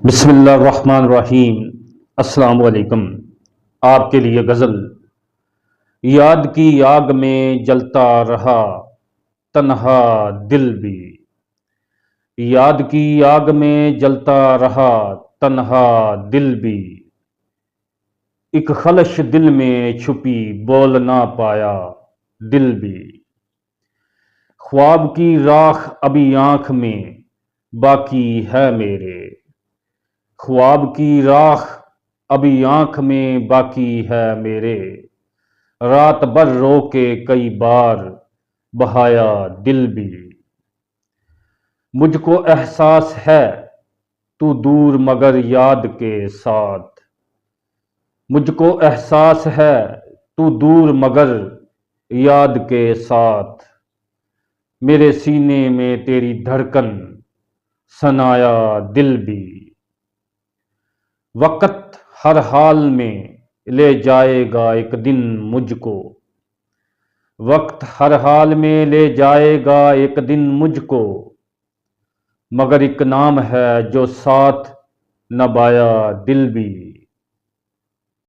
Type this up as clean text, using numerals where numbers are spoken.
बिस्मिल्लाहिर्रहमानिर्रहीम। अस्सलाम वालेकुम। आपके लिए गज़ल। याद की आग में जलता रहा तन्हा दिल भी। याद की आग में जलता रहा तन्हा दिल भी। एक खलश दिल में छुपी बोल ना पाया दिल भी। ख्वाब की राख अभी आंख में बाकी है मेरे। ख्वाब की राख अभी आंख में बाकी है मेरे। रात भर रो के कई बार बहाया दिल भी। मुझको एहसास है तू दूर मगर याद के साथ। मुझको एहसास है तू दूर मगर याद के साथ। मेरे सीने में तेरी धड़कन सनाया दिल भी। वक्त हर हाल में ले जाएगा एक दिन मुझको। वक्त हर हाल में ले जाएगा एक दिन मुझको। मगर एक नाम है जो साथ नभाया दिल भी।